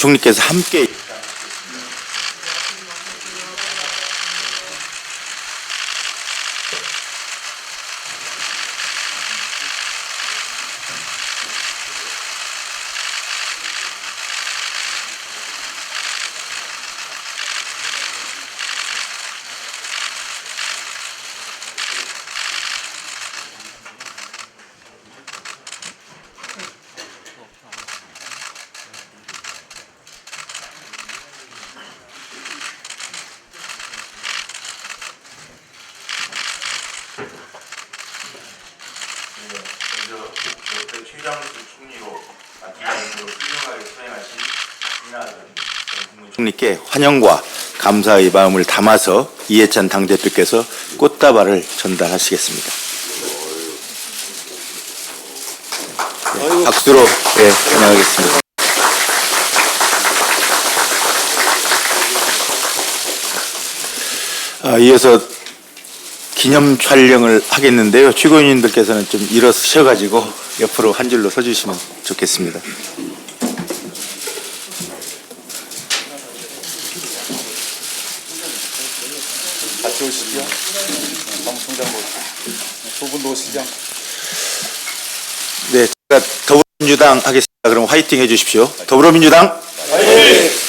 총리께서 함께 먼저 옆에 최장수 총리로 기관으로 훌륭하게 수행하신 이낙연 전 국무총리께 환영과 감사의 마음을 담아서 이해찬 당대표께서 꽃다발을 전달하시겠습니다. 네, 박수로 환영하겠습니다. 이어서 기념 촬영을 하겠는데요. 최고위원님들께서는 좀 일어서셔가지고 옆으로 한 줄로 서주시면 좋겠습니다. 같이 오시죠. 사무총장도 두 분도 오시죠. 네, 제가 더불어민주당 하겠습니다. 그럼 화이팅 해주십시오. 더불어민주당. 화이팅!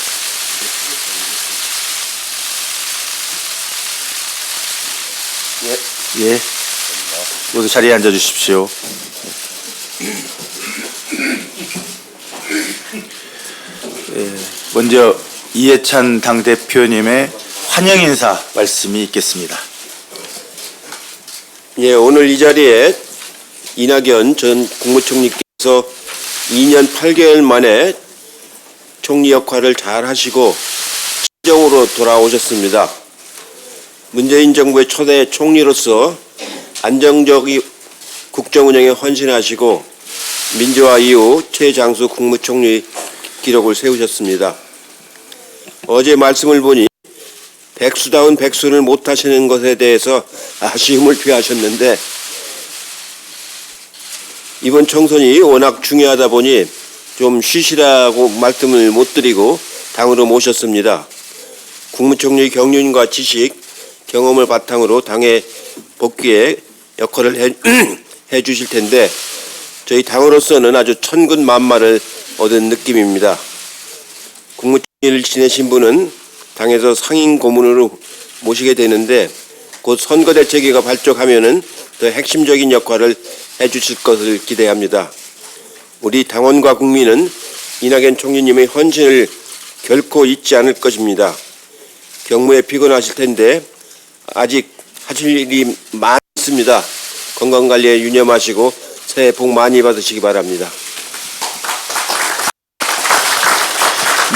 예. 모두 자리에 앉아 주십시오. 먼저 이해찬 당대표님의 환영 인사 말씀이 있겠습니다. 예, 오늘 이 자리에 이낙연 전 국무총리께서 2년 8개월 만에 총리 역할을 잘 하시고 시정으로 돌아오셨습니다. 문재인 정부의 초대 총리로서 안정적인 국정 운영에 헌신하시고 민주화 이후 최장수 국무총리 기록을 세우셨습니다. 어제 말씀을 보니 백수다운 백수를 못하시는 것에 대해서 아쉬움을 표하셨는데 이번 총선이 워낙 중요하다 보니 좀 쉬시라고 말씀을 못 드리고 당으로 모셨습니다. 국무총리 경륜과 지식, 경험을 바탕으로 당의 복귀에 역할을 해 주실 텐데 저희 당으로서는 아주 천군만마를 얻은 느낌입니다. 국무총리를 지내신 분은 당에서 상임 고문으로 모시게 되는데 곧 선거대책위가 발족하면은 더 핵심적인 역할을 해 주실 것을 기대합니다. 우리 당원과 국민은 이낙연 총리님의 헌신을 결코 잊지 않을 것입니다. 경무에 피곤하실 텐데 아직 하실 일이 많이 있습니다. 건강관리에 유념하시고 새해 복 많이 받으시기 바랍니다.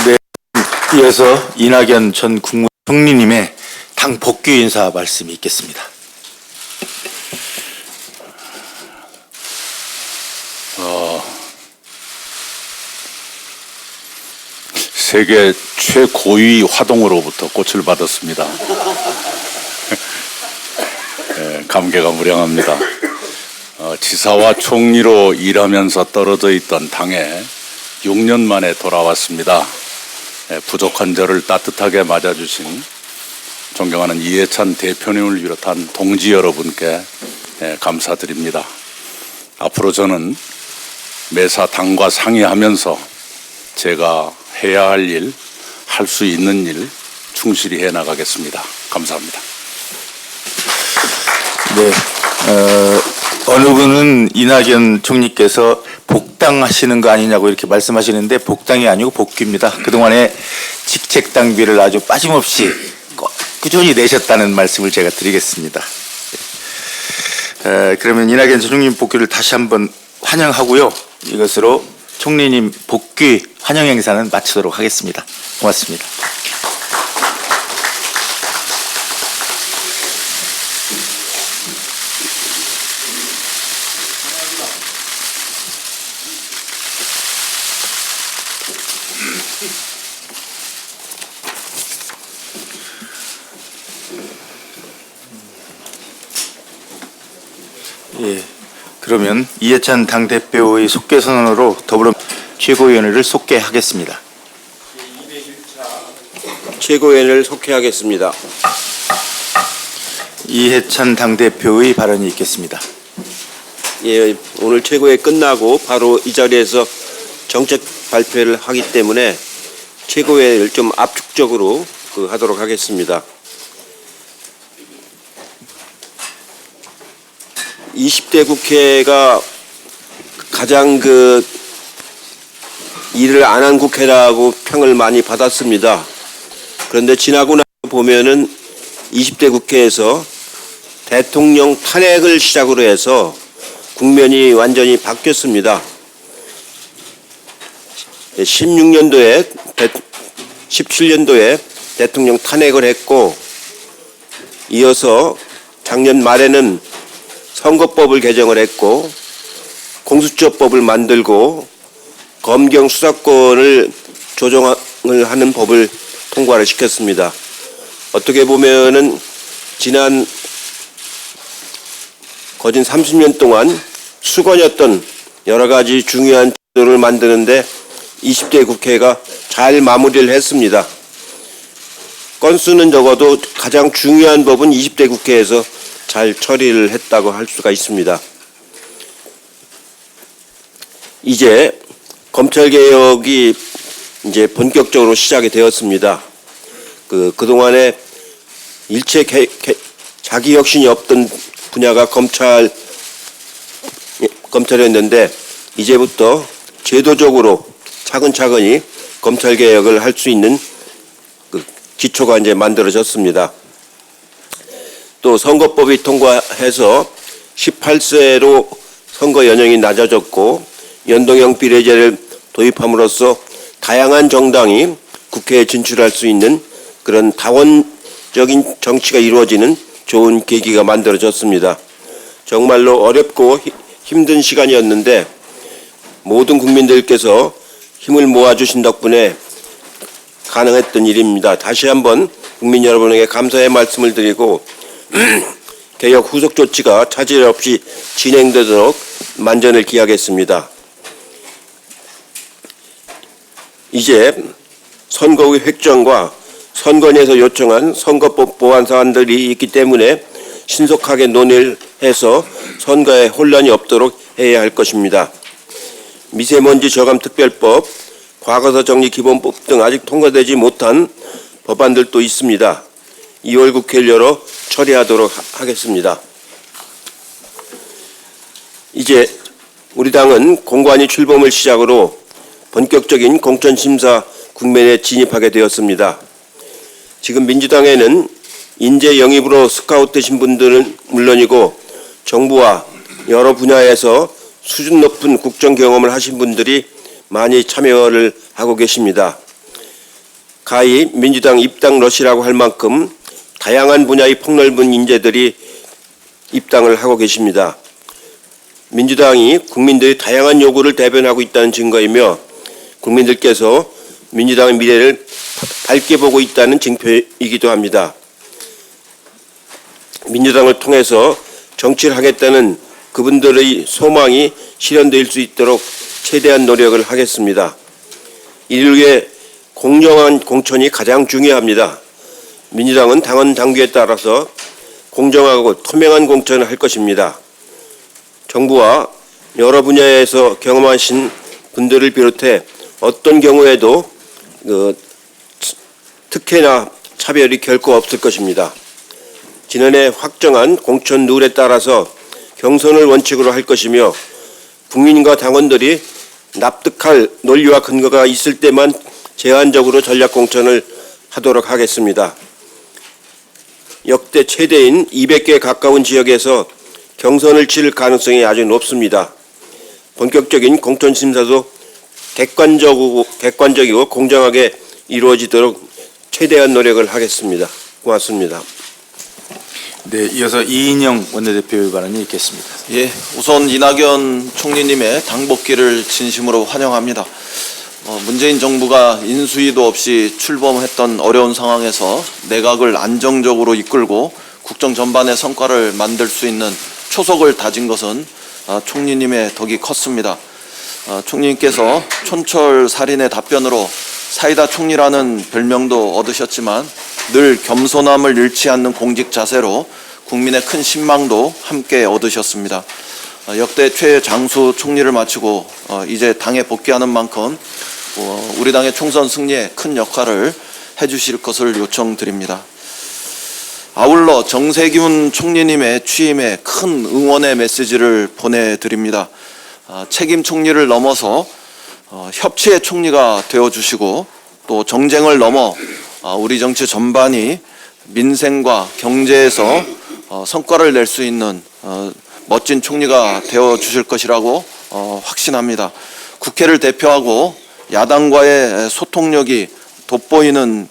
네, 이어서 이낙연 전 국무총리님의 당 복귀 인사 말씀이 있겠습니다. 세계 최고위 화동으로부터 꽃을 받았습니다. 네, 감개가 무량합니다. 지사와 총리로 일하면서 떨어져 있던 당에 6년 만에 돌아왔습니다. 부족한 저를 따뜻하게 맞아주신 존경하는 이해찬 대표님을 비롯한 동지 여러분께 감사드립니다. 앞으로 저는 매사 당과 상의하면서 제가 해야 할 일, 할 수 있는 일 충실히 해나가겠습니다. 감사합니다. 네, 어느 분은 이낙연 총리께서 복당하시는 거 아니냐고 이렇게 말씀하시는데 복당이 아니고 복귀입니다. 그동안에 직책 당비를 아주 빠짐없이 꾸준히 내셨다는 말씀을 제가 드리겠습니다. 그러면 이낙연 전 총리 복귀를 다시 한번 환영하고요. 이것으로 총리님 복귀 환영 행사는 마치도록 하겠습니다. 고맙습니다. 예, 그러면 이해찬 당대표의 속개 선언으로 더불어 최고위원회를 속개하겠습니다. 최고위원을 속회하겠습니다. 이해찬 당대표의 발언이 있겠습니다. 예, 오늘 최고회 끝나고 바로 이 자리에서 정책 발표를 하기 때문에 최고회를 좀 압축적으로 하도록 하겠습니다. 20대 국회가 가장 일을 안 한 국회라고 평을 많이 받았습니다. 그런데 지나고 나서 보면은 20대 국회에서 대통령 탄핵을 시작으로 해서 국면이 완전히 바뀌었습니다. 17년도에 대통령 탄핵을 했고, 이어서 작년 말에는 선거법을 개정을 했고, 공수처법을 만들고, 검경 수사권을 조정을 하는 법을 통과를 시켰습니다. 어떻게 보면은 지난 거진 30년 동안 수건이었던 여러 가지 중요한 제도를 만드는데 20대 국회가 잘 마무리를 했습니다. 건수는 적어도 가장 중요한 법은 20대 국회에서 잘 처리를 했다고 할 수가 있습니다. 이제 검찰개혁이 이제 본격적으로 시작이 되었습니다. 그동안에 일체 자기 혁신이 없던 분야가 검찰이었는데 이제부터 제도적으로 차근차근히 검찰개혁을 할 수 있는 기초가 이제 만들어졌습니다. 또 선거법이 통과해서 18세로 선거 연령이 낮아졌고 연동형 비례제를 도입함으로써 다양한 정당이 국회에 진출할 수 있는 그런 다원적인 정치가 이루어지는 좋은 계기가 만들어졌습니다. 정말로 어렵고 힘든 시간이었는데 모든 국민들께서 힘을 모아주신 덕분에 가능했던 일입니다. 다시 한번 국민 여러분에게 감사의 말씀을 드리고 개혁 후속 조치가 차질 없이 진행되도록 만전을 기하겠습니다. 이제 선거의 획정과 선관위에서 요청한 선거법 보완 사안들이 있기 때문에 신속하게 논의를 해서 선거에 혼란이 없도록 해야 할 것입니다. 미세먼지 저감 특별법, 과거사 정리 기본법 등 아직 통과되지 못한 법안들도 있습니다. 2월 국회를 열어 처리하도록 하겠습니다. 이제 우리 당은 공관위 출범을 시작으로 본격적인 공천심사 국면에 진입하게 되었습니다. 지금 민주당에는 인재 영입으로 스카우트 되신 분들은 물론이고 정부와 여러 분야에서 수준 높은 국정 경험을 하신 분들이 많이 참여를 하고 계십니다. 가히 민주당 입당 러시라고 할 만큼 다양한 분야의 폭넓은 인재들이 입당을 하고 계십니다. 민주당이 국민들의 다양한 요구를 대변하고 있다는 증거이며 국민들께서 민주당의 미래를 밝게 보고 있다는 징표이기도 합니다. 민주당을 통해서 정치를 하겠다는 그분들의 소망이 실현될 수 있도록 최대한 노력을 하겠습니다. 이를 위해 공정한 공천이 가장 중요합니다. 민주당은 당헌 당규에 따라서 공정하고 투명한 공천을 할 것입니다. 정부와 여러 분야에서 경험하신 분들을 비롯해 어떤 경우에도 특혜나 차별이 결코 없을 것입니다. 지난해 확정한 공천 룰에 따라서 경선을 원칙으로 할 것이며 국민과 당원들이 납득할 논리와 근거가 있을 때만 제한적으로 전략 공천을 하도록 하겠습니다. 역대 최대인 200개 가까운 지역에서 경선을 치를 가능성이 아주 높습니다. 본격적인 공천 심사도 객관적이고 공정하게 이루어지도록 최대한 노력을 하겠습니다. 고맙습니다. 네, 이어서 이인영 원내대표의 발언이 있겠습니다. 예, 우선 이낙연 총리님의 당복귀를 진심으로 환영합니다. 문재인 정부가 인수위도 없이 출범했던 어려운 상황에서 내각을 안정적으로 이끌고 국정 전반의 성과를 만들 수 있는 초석을 다진 것은 총리님의 덕이 컸습니다. 총리님께서 촌철살인의 답변으로 사이다 총리라는 별명도 얻으셨지만 늘 겸손함을 잃지 않는 공직 자세로 국민의 큰 신망도 함께 얻으셨습니다. 역대 최장수 총리를 마치고 이제 당에 복귀하는 만큼 우리 당의 총선 승리에 큰 역할을 해주실 것을 요청드립니다. 아울러 정세균 총리님의 취임에 큰 응원의 메시지를 보내드립니다. 책임 총리를 넘어서 협치의 총리가 되어주시고 또 정쟁을 넘어 우리 정치 전반이 민생과 경제에서 성과를 낼 수 있는 멋진 총리가 되어주실 것이라고 확신합니다. 국회를 대표하고 야당과의 소통력이 돋보이는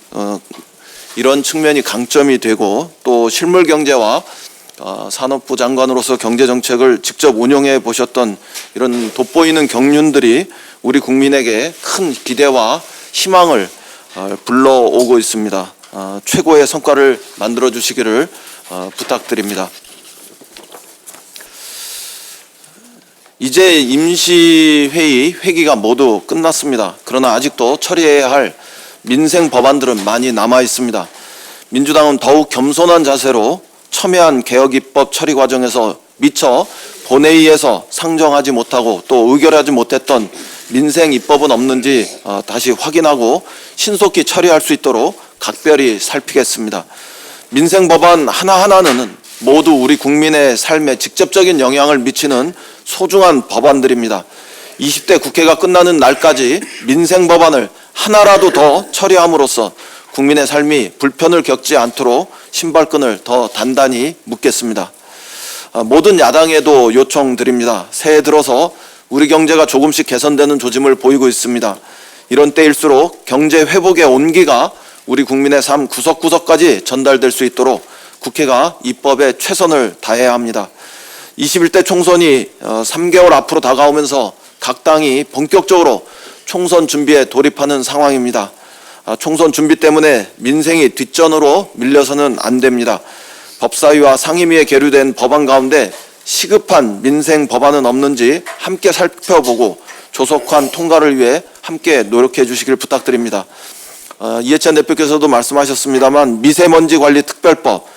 이런 측면이 강점이 되고 또 실물 경제와 산업부 장관으로서 경제정책을 직접 운영해 보셨던 이런 돋보이는 경륜들이 우리 국민에게 큰 기대와 희망을 불러오고 있습니다. 최고의 성과를 만들어 주시기를 부탁드립니다. 이제 임시회의 회기가 모두 끝났습니다. 그러나 아직도 처리해야 할 민생 법안들은 많이 남아 있습니다. 민주당은 더욱 겸손한 자세로 첨예한 개혁 입법 처리 과정에서 미처 본회의에서 상정하지 못하고 또 의결하지 못했던 민생 입법은 없는지 다시 확인하고 신속히 처리할 수 있도록 각별히 살피겠습니다. 민생 법안 하나하나는 모두 우리 국민의 삶에 직접적인 영향을 미치는 소중한 법안들입니다. 20대 국회가 끝나는 날까지 민생 법안을 하나라도 더 처리함으로써 국민의 삶이 불편을 겪지 않도록 신발끈을 더 단단히 묶겠습니다. 모든 야당에도 요청드립니다. 새해 들어서 우리 경제가 조금씩 개선되는 조짐을 보이고 있습니다. 이런 때일수록 경제 회복의 온기가 우리 국민의 삶 구석구석까지 전달될 수 있도록 국회가 입법에 최선을 다해야 합니다. 21대 총선이 3개월 앞으로 다가오면서 각 당이 본격적으로 총선 준비에 돌입하는 상황입니다. 총선 준비 때문에 민생이 뒷전으로 밀려서는 안 됩니다. 법사위와 상임위에 계류된 법안 가운데 시급한 민생 법안은 없는지 함께 살펴보고 조속한 통과를 위해 함께 노력해 주시길 부탁드립니다. 이해찬 대표께서도 말씀하셨습니다만 미세먼지 관리 특별법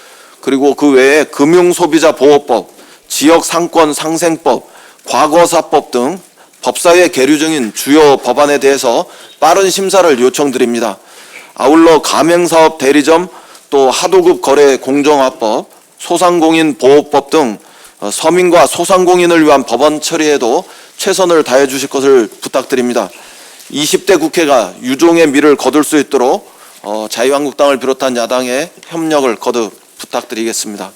그리고 그 외에 금융소비자보호법, 지역상권 상생법, 과거사법 등 법사위에 계류 중인 주요 법안에 대해서 빠른 심사를 요청드립니다. 아울러 가맹사업 대리점 또 하도급 거래 공정화법, 소상공인 보호법 등 서민과 소상공인을 위한 법안 처리에도 최선을 다해 주실 것을 부탁드립니다. 20대 국회가 유종의 미를 거둘 수 있도록 자유한국당을 비롯한 야당의 협력을 거듭 부탁드리겠습니다.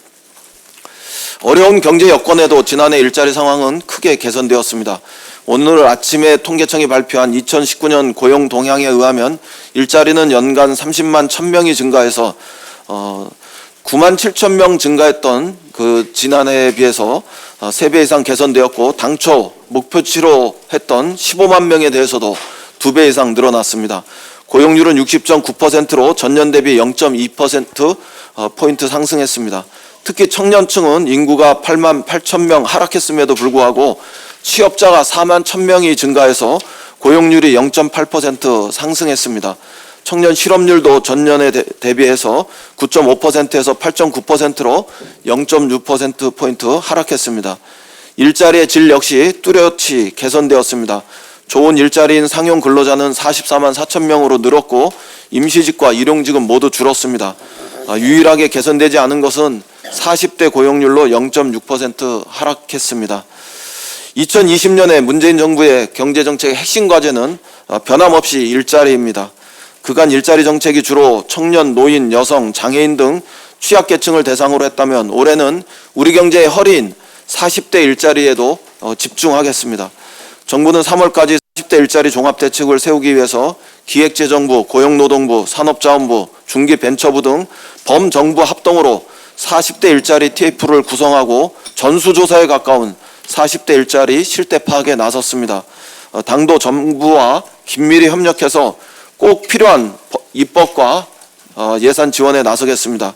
어려운 경제 여건에도 지난해 일자리 상황은 크게 개선되었습니다. 오늘 아침에 통계청이 발표한 2019년 고용 동향에 의하면 일자리는 연간 30만 1000명이 증가해서 9만 7천 명 증가했던 그 지난해에 비해서 3배 이상 개선되었고 당초 목표치로 했던 15만 명에 대해서도 2배 이상 늘어났습니다. 고용률은 60.9%로 전년 대비 0.2% 포인트 상승했습니다. 특히 청년층은 인구가 8만 8천 명 하락했음에도 불구하고 취업자가 4만 1,000명이 증가해서 고용률이 0.8% 상승했습니다. 청년 실업률도 전년에 대비해서 9.5%에서 8.9%로 0.6%포인트 하락했습니다. 일자리의 질 역시 뚜렷이 개선되었습니다. 좋은 일자리인 상용 근로자는 44만 4천 명으로 늘었고 임시직과 일용직은 모두 줄었습니다. 유일하게 개선되지 않은 것은 40대 고용률로 0.6% 하락했습니다. 2020년에 문재인 정부의 경제정책의 핵심 과제는 변함없이 일자리입니다. 그간 일자리 정책이 주로 청년, 노인, 여성, 장애인 등 취약계층을 대상으로 했다면 올해는 우리 경제의 허리인 40대 일자리에도 집중하겠습니다. 정부는 3월까지 40대 일자리 종합대책을 세우기 위해서 기획재정부, 고용노동부, 산업자원부, 중기벤처부 등 범정부 합동으로 40대 일자리 TF를 구성하고 전수조사에 가까운 40대 일자리 실태 파악에 나섰습니다. 당도 정부와 긴밀히 협력해서 꼭 필요한 입법과 예산 지원에 나서겠습니다.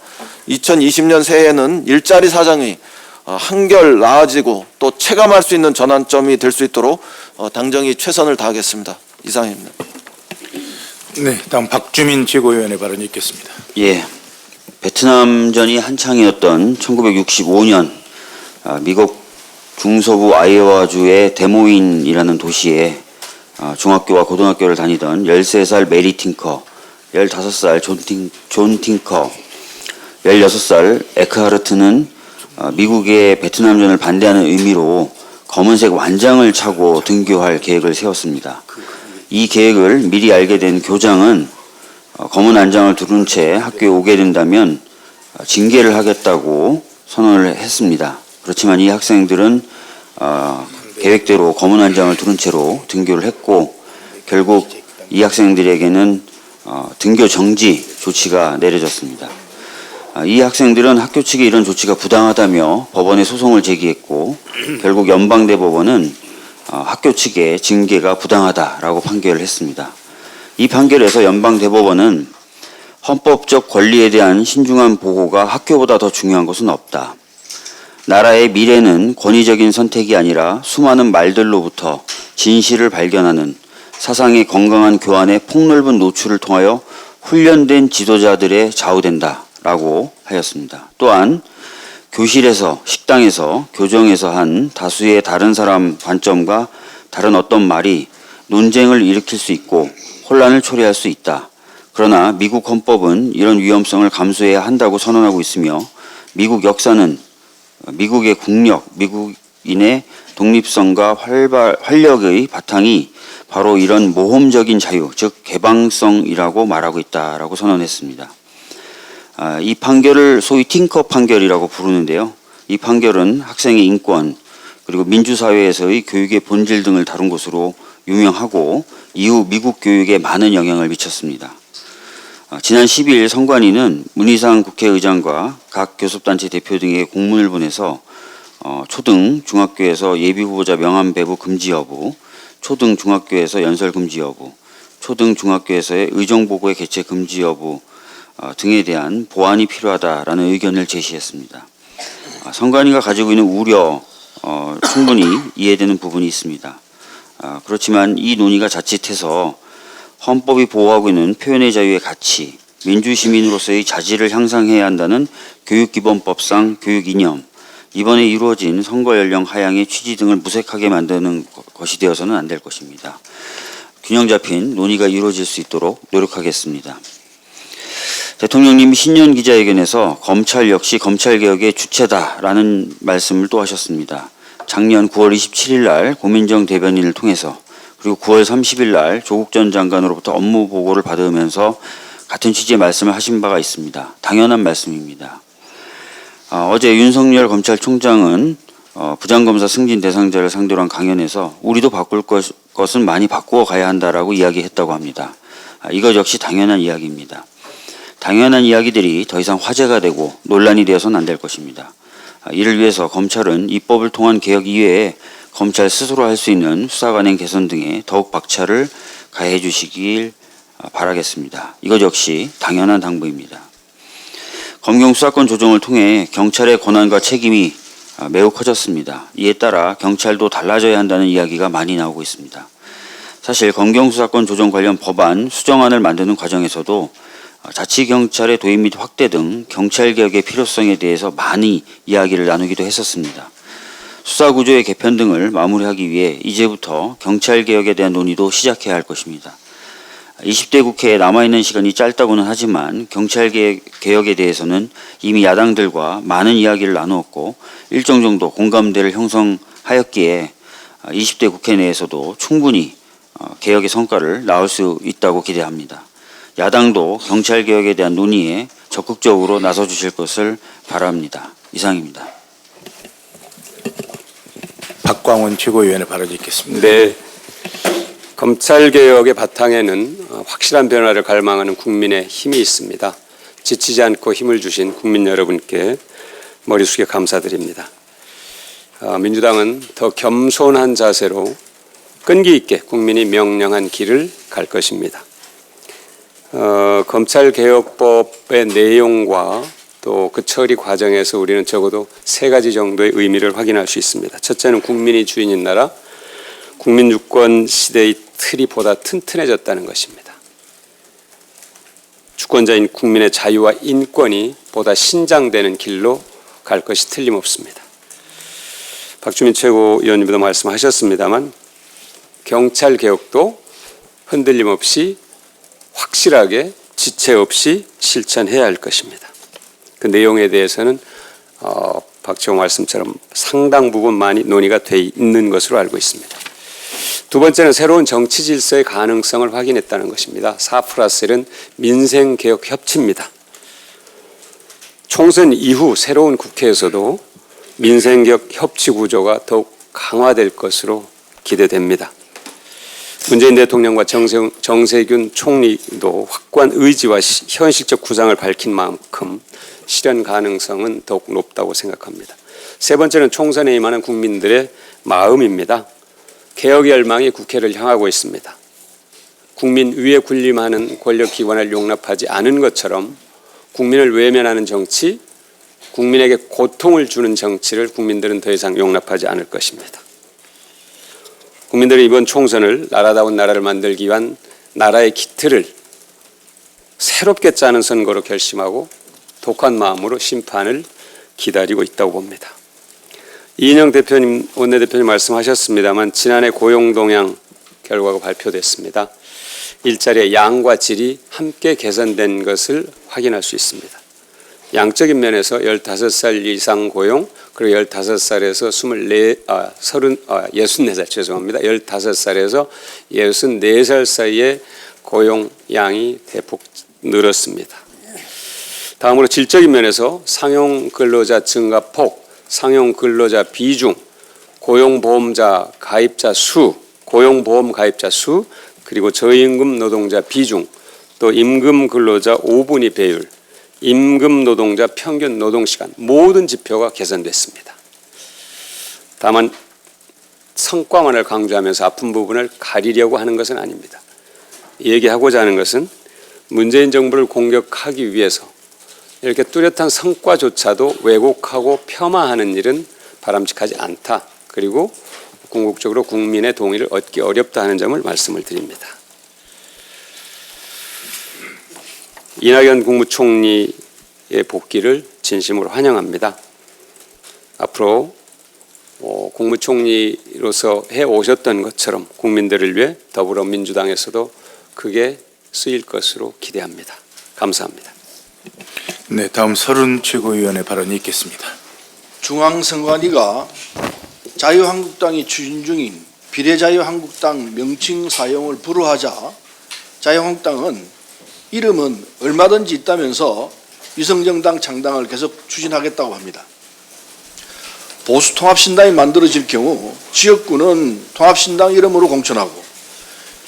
2020년 새해에는 일자리 사정이 한결 나아지고 또 체감할 수 있는 전환점이 될 수 있도록 당정이 최선을 다하겠습니다. 이상입니다. 네, 다음 박주민 최고위원의 발언이 있겠습니다. 예, 베트남전이 한창이었던 1965년 미국 중서부 아이오와주의 데모인이라는 도시에 중학교와 고등학교를 다니던 13살 메리 팅커, 15살 존 팅커, 16살 에크하르트는 미국의 베트남전을 반대하는 의미로 검은색 완장을 차고 등교할 계획을 세웠습니다. 이 계획을 미리 알게 된 교장은 검은 안장을 두른 채 학교에 오게 된다면 징계를 하겠다고 선언을 했습니다. 그렇지만 이 학생들은 계획대로 검은 안장을 두른 채로 등교를 했고 결국 이 학생들에게는 등교 정지 조치가 내려졌습니다. 이 학생들은 학교 측의 이런 조치가 부당하다며 법원에 소송을 제기했고 결국 연방대법원은 학교 측의 징계가 부당하다라고 판결을 했습니다. 이 판결에서 연방대법원은 헌법적 권리에 대한 신중한 보호가 학교보다 더 중요한 것은 없다. 나라의 미래는 권위적인 선택이 아니라 수많은 말들로부터 진실을 발견하는 사상의 건강한 교환의 폭넓은 노출을 통하여 훈련된 지도자들의 좌우된다라고 하였습니다. 또한 교실에서, 식당에서, 교정에서 한 다수의 다른 사람 관점과 다른 어떤 말이 논쟁을 일으킬 수 있고 혼란을 초래할 수 있다. 그러나 미국 헌법은 이런 위험성을 감수해야 한다고 선언하고 있으며 미국 역사는 미국의 국력, 미국인의 독립성과 활력의 바탕이 바로 이런 모험적인 자유, 즉 개방성이라고 말하고 있다라고 선언했습니다. 이 판결을 소위 팅커 판결이라고 부르는데요. 이 판결은 학생의 인권 그리고 민주사회에서의 교육의 본질 등을 다룬 것으로 유명하고 이후 미국 교육에 많은 영향을 미쳤습니다. 지난 12일 선관위는 문희상 국회의장과 각 교섭단체 대표 등의 공문을 보내서 초등, 중학교에서 예비후보자 명함 배부 금지 여부, 초등, 중학교에서 연설 금지 여부, 초등, 중학교에서의 의정보고의 개최 금지 여부 등에 대한 보완이 필요하다라는 의견을 제시했습니다. 선관위가 가지고 있는 우려 충분히 이해되는 부분이 있습니다. 그렇지만 이 논의가 자칫해서 헌법이 보호하고 있는 표현의 자유의 가치, 민주시민으로서의 자질을 향상해야 한다는 교육기본법상 교육 이념, 이번에 이루어진 선거연령 하향의 취지 등을 무색하게 만드는 것이 되어서는 안 될 것입니다. 균형 잡힌 논의가 이루어질 수 있도록 노력하겠습니다. 대통령님이 신년 기자회견에서 검찰 역시 검찰개혁의 주체다라는 말씀을 또 하셨습니다. 작년 9월 27일 날 고민정 대변인을 통해서 그리고 9월 30일 날 조국 전 장관으로부터 업무 보고를 받으면서 같은 취지의 말씀을 하신 바가 있습니다. 당연한 말씀입니다. 어제 윤석열 검찰총장은 부장검사 승진 대상자를 상대로 한 강연에서 우리도 바꿀 것은 많이 바꾸어 가야 한다라고 이야기했다고 합니다. 이것 역시 당연한 이야기입니다. 당연한 이야기들이 더 이상 화제가 되고 논란이 되어서는 안 될 것입니다. 이를 위해서 검찰은 입법을 통한 개혁 이외에 검찰 스스로 할 수 있는 수사관행 개선 등에 더욱 박차를 가해 주시길 바라겠습니다. 이것 역시 당연한 당부입니다. 검경 수사권 조정을 통해 경찰의 권한과 책임이 매우 커졌습니다. 이에 따라 경찰도 달라져야 한다는 이야기가 많이 나오고 있습니다. 사실 검경 수사권 조정 관련 법안 수정안을 만드는 과정에서도 자치경찰의 도입 및 확대 등 경찰개혁의 필요성에 대해서 많이 이야기를 나누기도 했었습니다. 수사구조의 개편 등을 마무리하기 위해 이제부터 경찰개혁에 대한 논의도 시작해야 할 것입니다. 20대 국회에 남아있는 시간이 짧다고는 하지만 경찰개혁에 대해서는 이미 야당들과 많은 이야기를 나누었고 일정 정도 공감대를 형성하였기에 20대 국회 내에서도 충분히 개혁의 성과를 낳을 수 있다고 기대합니다. 야당도 경찰개혁에 대한 논의에 적극적으로 나서주실 것을 바랍니다. 이상입니다. 박광원 최고위원의 발언이 있겠습니다. 네, 검찰개혁의 바탕에는 확실한 변화를 갈망하는 국민의 힘이 있습니다. 지치지 않고 힘을 주신 국민 여러분께 머리 숙여 감사드립니다. 민주당은 더 겸손한 자세로 끈기 있게 국민이 명령한 길을 갈 것입니다. 검찰개혁법의 내용과 또 그 처리 과정에서 우리는 적어도 3가지 정도의 의미를 확인할 수 있습니다. 첫째는 국민이 주인인 나라, 국민주권 시대의 틀이 보다 튼튼해졌다는 것입니다. 주권자인 국민의 자유와 인권이 보다 신장되는 길로 갈 것이 틀림없습니다. 박주민 최고위원님도 말씀하셨습니다만 경찰 개혁도 흔들림 없이 확실하게 지체 없이 실천해야 할 것입니다. 그 내용에 대해서는 박지원 말씀처럼 상당 부분 많이 논의가 돼 있는 것으로 알고 있습니다. 두 번째는 새로운 정치 질서의 가능성을 확인했다는 것입니다. 4+1은 민생개혁협치입니다. 총선 이후 새로운 국회에서도 민생개혁 협치 구조가 더욱 강화될 것으로 기대됩니다. 문재인 대통령과 정세균 총리도 확고한 의지와 현실적 구상을 밝힌 만큼 실현 가능성은 더욱 높다고 생각합니다. 세 번째는 총선에 임하는 국민들의 마음입니다. 개혁의 열망이 국회를 향하고 있습니다. 국민 위에 군림하는 권력기관을 용납하지 않은 것처럼 국민을 외면하는 정치, 국민에게 고통을 주는 정치를 국민들은 더 이상 용납하지 않을 것입니다. 국민들은 이번 총선을 나라다운 나라를 만들기 위한 나라의 기틀을 새롭게 짜는 선거로 결심하고 독한 마음으로 심판을 기다리고 있다고 봅니다. 이인영 대표님, 원내대표님 말씀하셨습니다만 지난해 고용동향 결과가 발표됐습니다. 일자리의 양과 질이 함께 개선된 것을 확인할 수 있습니다. 양적인 면에서 15살 이상 고용, 그리고 15살에서 64살 죄송합니다. 15살에서 64살 사이의 고용량이 대폭 늘었습니다. 다음으로 질적인 면에서 상용 근로자 증가폭, 상용 근로자 비중, 고용보험자 가입자 수, 고용보험 가입자 수, 그리고 저임금 노동자 비중, 또 임금 근로자 5분위 배율, 임금 노동자 평균 노동시간 모든 지표가 개선됐습니다. 다만 성과만을 강조하면서 아픈 부분을 가리려고 하는 것은 아닙니다. 얘기하고자 하는 것은 문재인 정부를 공격하기 위해서 이렇게 뚜렷한 성과조차도 왜곡하고 폄하하는 일은 바람직하지 않다. 그리고 궁극적으로 국민의 동의를 얻기 어렵다 하는 점을 말씀을 드립니다. 이낙연 국무총리의 복귀를 진심으로 환영합니다. 앞으로 국무총리로서 해오셨던 것처럼 국민들을 위해 더불어민주당에서도 크게 쓰일 것으로 기대합니다. 감사합니다. 네, 다음 서른 최고위원의 발언이 있겠습니다. 중앙선관위가 자유한국당이 추진 중인 비례자유한국당 명칭 사용을 불허하자 자유한국당은 이름은 얼마든지 있다면서 위성정당 창당을 계속 추진하겠다고 합니다. 보수통합신당이 만들어질 경우 지역구는 통합신당 이름으로 공천하고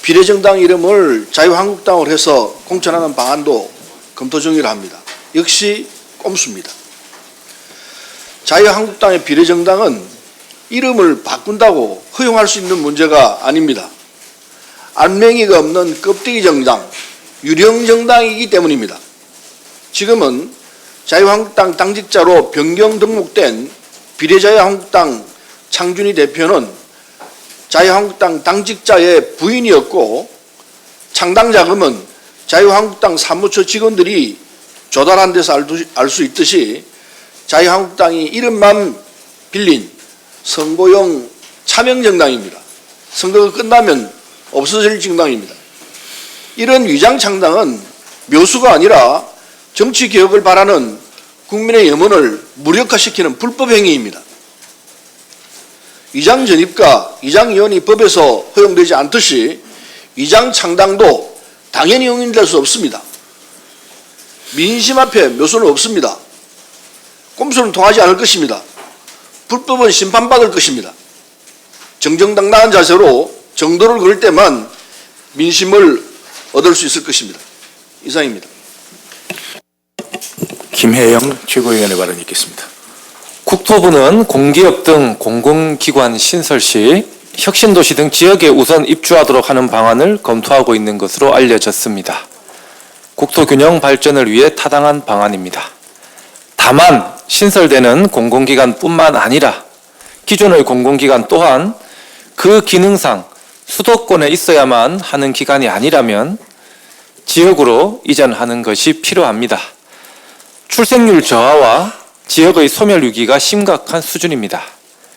비례정당 이름을 자유한국당으로 해서 공천하는 방안도 검토 중이라 합니다. 역시 꼼수입니다. 자유한국당의 비례정당은 이름을 바꾼다고 허용할 수 있는 문제가 아닙니다. 안맹이가 없는 껍데기 정당, 유령 정당이기 때문입니다. 지금은 자유한국당 당직자로 변경 등록된 비례자유한국당 창준희 대표는 자유한국당 당직자의 부인이었고 창당 자금은 자유한국당 사무처 직원들이 조달한 데서 알 수 있듯이 자유한국당이 이름만 빌린 선거용 차명정당입니다. 선거가 끝나면 없어질 정당입니다. 이런 위장창당은 묘수가 아니라 정치개혁을 바라는 국민의 염원을 무력화시키는 불법행위입니다. 위장전입과 위장이혼이 법에서 허용되지 않듯이 위장창당도 당연히 용인될 수 없습니다. 민심 앞에 묘수는 없습니다. 꼼수는 통하지 않을 것입니다. 불법은 심판받을 것입니다. 정정당당한 자세로 정도를 그을 때만 민심을 얻을 수 있을 것입니다. 이상입니다. 김혜영 최고위원의 발언이 있겠습니다. 국토부는 공기업 등 공공기관 신설 시 혁신도시 등 지역에 우선 입주하도록 하는 방안을 검토하고 있는 것으로 알려졌습니다. 국토균형 발전을 위해 타당한 방안입니다. 다만 신설되는 공공기관뿐만 아니라 기존의 공공기관 또한 그 기능상 수도권에 있어야만 하는 기관이 아니라면 지역으로 이전하는 것이 필요합니다. 출생률 저하와 지역의 소멸 위기가 심각한 수준입니다.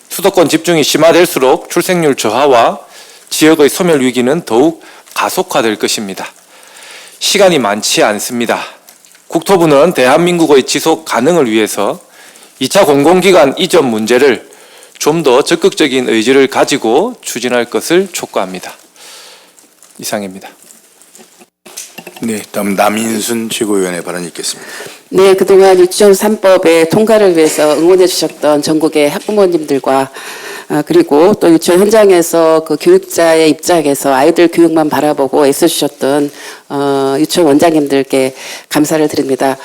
수도권 집중이 심화될수록 출생률 저하와 지역의 소멸 위기는 더욱 가속화될 것입니다. 시간이 많지 않습니다. 국토부는 대한민국의 지속 가능을 위해서 2차 공공기관 이전 문제를 좀 더 적극적인 의지를 가지고 추진할 것을 촉구합니다. 이상입니다. 네, 다음 남인순 최고위원의 발언이 있겠습니다. 네, 그동안 유치원 3법의 통과를 위해서 응원해 주셨던 전국의 학부모님들과 그리고 또 유치원 현장에서 그 교육자의 입장에서 아이들 교육만 바라보고 애써주셨던 유치원 원장님들께 감사를 드립니다.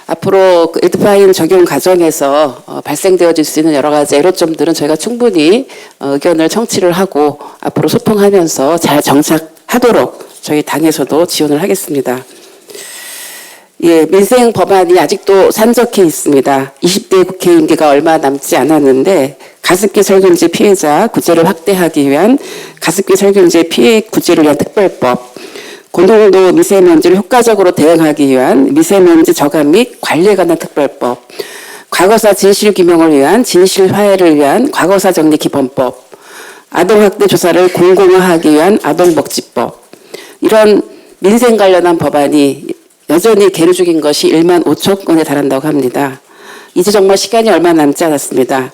앞으로 그 에듀파인 적용 과정에서 발생되어질 수 있는 여러 가지 애로점들은 저희가 충분히 의견을 청취를 하고 앞으로 소통하면서 잘 정착하도록 저희 당에서도 지원을 하겠습니다. 예, 민생 법안이 아직도 산적해 있습니다. 20대 국회 임기가 얼마 남지 않았는데 가습기 살균제 피해자 구제를 확대하기 위한 가습기 살균제 피해 구제를 위한 특별법, 고농도 미세먼지를 효과적으로 대응하기 위한 미세먼지 저감 및 관리에 관한 특별법, 과거사 진실규명을 위한 진실화해를 위한 과거사 정리 기본법, 아동학대 조사를 공공화하기 위한 아동복지법, 이런 민생 관련한 법안이 여전히 계류 중인 것이 1만 5천 건에 달한다고 합니다. 이제 정말 시간이 얼마 남지 않았습니다.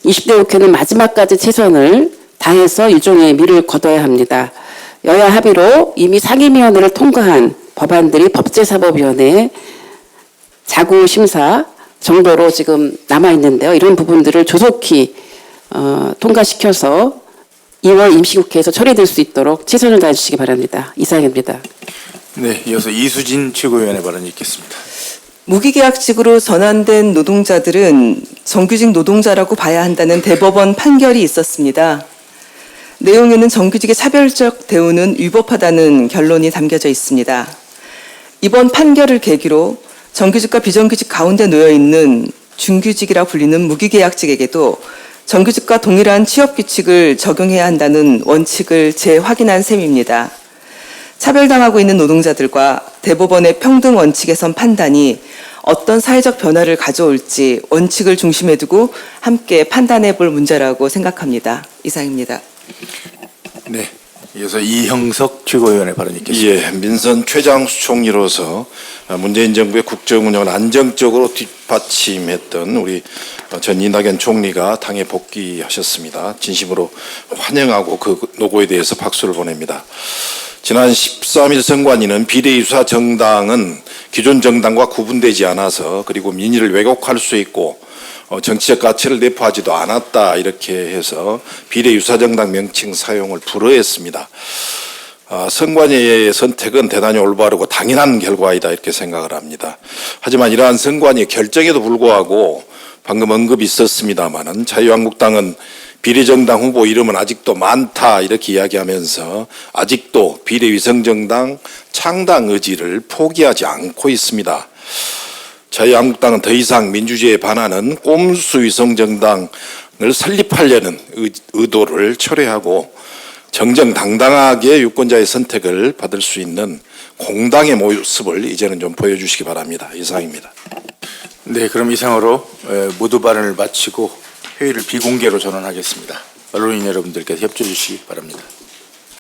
20대 국회는 마지막까지 최선을 다해서 유종의 미를 거둬야 합니다. 여야 합의로 이미 상임위원회를 통과한 법안들이 법제사법위원회에 자구심사 정도로 지금 남아있는데요. 이런 부분들을 조속히 통과시켜서 2월 임시국회에서 처리될 수 있도록 최선을 다해 주시기 바랍니다. 이상입니다. 네, 이어서 이수진 최고위원의 발언이 있겠습니다. 무기계약직으로 전환된 노동자들은 정규직 노동자라고 봐야 한다는 대법원 판결이 있었습니다. 내용에는 정규직의 차별적 대우는 위법하다는 결론이 담겨져 있습니다. 이번 판결을 계기로 정규직과 비정규직 가운데 놓여 있는 준규직이라 불리는 무기계약직에게도 정규직과 동일한 취업규칙을 적용해야 한다는 원칙을 재확인한 셈입니다. 차별당하고 있는 노동자들과 대법원의 평등 원칙에 선 판단이 어떤 사회적 변화를 가져올지 원칙을 중심에 두고 함께 판단해 볼 문제라고 생각합니다. 이상입니다. 네, 이어서 이형석 최고위원의 발언이 있겠습니다. 예, 민선 최장수 총리로서 문재인 정부의 국정 운영을 안정적으로 뒷받침했던 우리 전 이낙연 총리가 당에 복귀하셨습니다. 진심으로 환영하고 그 노고에 대해서 박수를 보냅니다. 지난 13일 선관위는 비례유사 정당은 기존 정당과 구분되지 않아서 그리고 민의를 왜곡할 수 있고 정치적 가치를 내포하지도 않았다 이렇게 해서 비례유사정당 명칭 사용을 불허했습니다. 선관위의 선택은 대단히 올바르고 당연한 결과이다 이렇게 생각을 합니다. 하지만 이러한 선관위의 결정에도 불구하고 방금 언급이 있었습니다마는 자유한국당은 비례정당 후보 이름은 아직도 많다 이렇게 이야기하면서 아직도 비례위성정당 창당 의지를 포기하지 않고 있습니다. 자유한국당은 더 이상 민주주의에 반하는 꼼수 위성정당을 설립하려는 의도를 철회하고 정정당당하게 유권자의 선택을 받을 수 있는 공당의 모습을 이제는 좀 보여주시기 바랍니다. 이상입니다. 네, 그럼 이상으로 모두 발언을 마치고 회의를 비공개로 전환하겠습니다. 언론인 여러분들께서 협조해 주시기 바랍니다.